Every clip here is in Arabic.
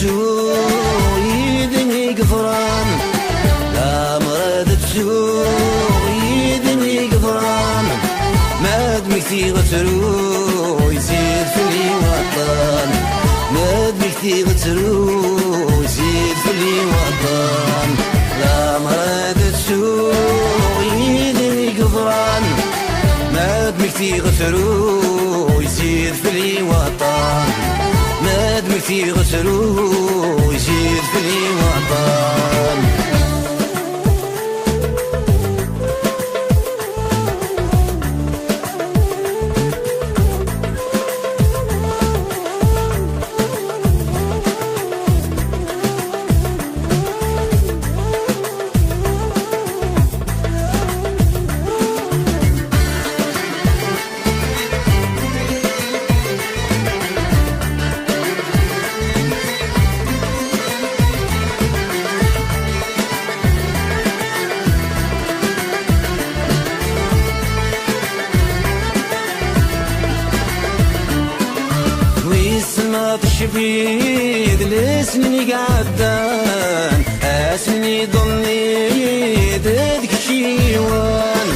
تسوق يدني قفران لا مراد تسوق يدني قفران ما دمك تيغترو يزيد في الوطن ما دمك تيغترو يزيد في الوطن لا مراد تسوق يدني قفران ما دمك تيغترو يزيد في الوطن ما دمك تيغترو يزيد في الوطن تشبيد لسني قعدان اسني ضلي ددك شيوان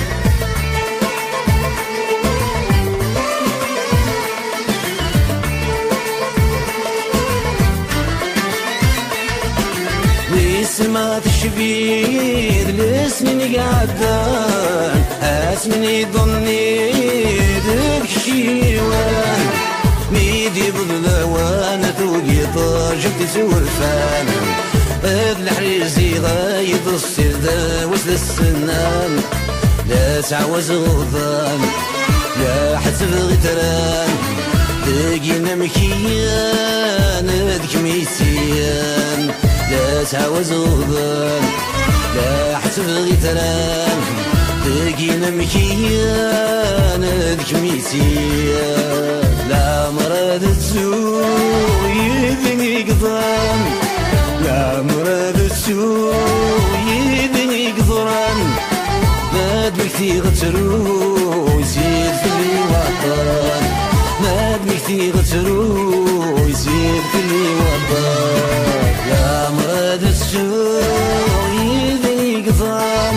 ويسمع تشبيد لسني قعدان اسني ضلي ددك شيوان ميدي بضلوان توقي طاجب تسور فانا قد الحريزي غايد السردة وسل السنان لا تعوز غضان لا حسب غتران دقينا مكيان دك ميسيان لا تعوز غضان لا حسب غتران دقينا مكيان دك ميسيان لا مراد تسوق يدني قضران لا مراد تسوق يدني قضران ما دمك تيغترو يزيد في الوطن ما دمك تيغترو يزيد في الوطن لا مراد تسوق يدني قضران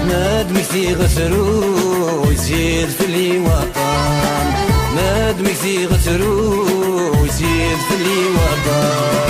ما دمك تيغترو يزيد في الوطن ما دمك تيغترو يزيد في الوطن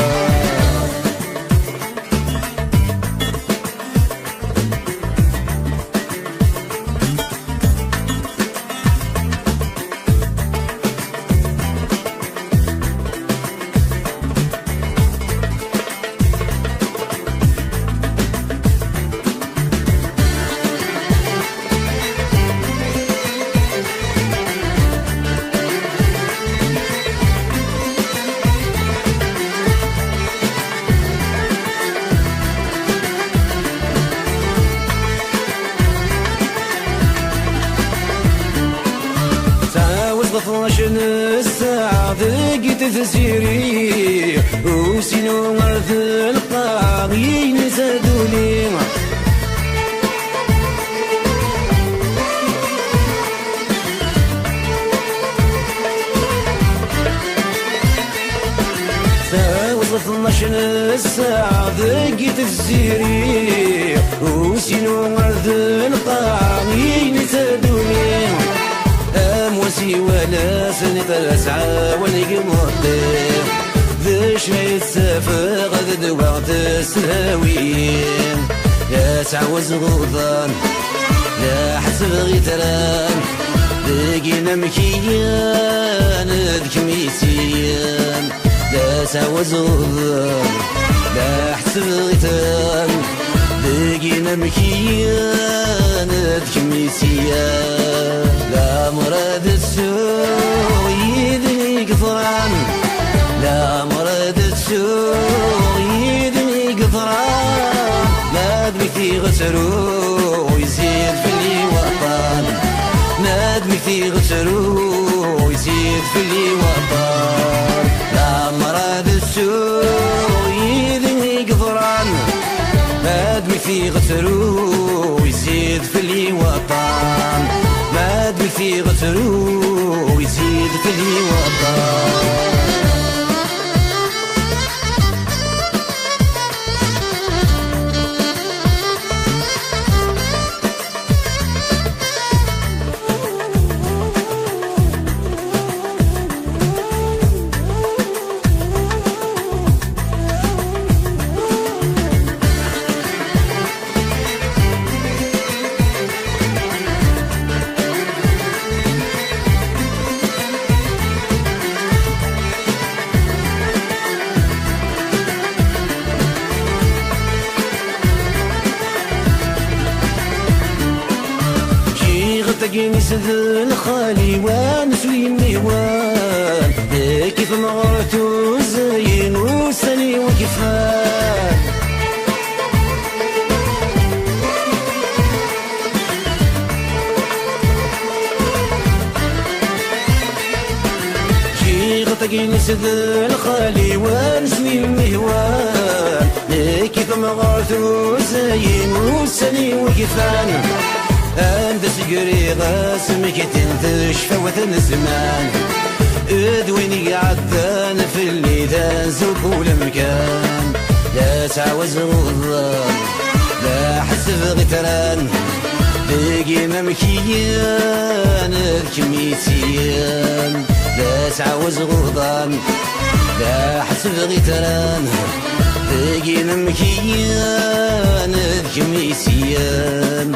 عشان الساعة ذقت تسيري وسينو مرث القاعين سادولي وصلت 12 الساعة ذقت تسيري وسينو مرث القاعين سادولي أموسي ولا سنة الأسعى ونقم الطير ذش ما يتسافى غد وقت السهاوين يا تعوز غضان يا حسب غيتران لقينا مكيان ذك ميسيان لا تعوز غضان لا حسب غيتران لقينا مكيان ذك ميسيان لا مراد تسوق يدني قفران لا مراد تسوق يدني قفران ما دمك تيغترو يزيد في الوطن ما دمك تيغترو يزيد في الوطن لا مراد تسوق يدني قفران ما دمك تيغترو يزيد في الوطن ما دمك تيغترو يزيد في الوطن غطقين سد الخالي ونسوي النيوان كيف مغرتو زين وسني وكفان غطقين سد الخالي ونسوي النيوان كيف مغرتو زين وسني وكفان أنت سجري غاسمك تنتش فوتن الزمان ادويني قعدان في الليل زوق ولا مكان لا تعوز غضان لا حسب غتران بقيمة مكيان بكميتيان لا تعوز غضان لا حسب غتران بقيمة مكيان بكميتيان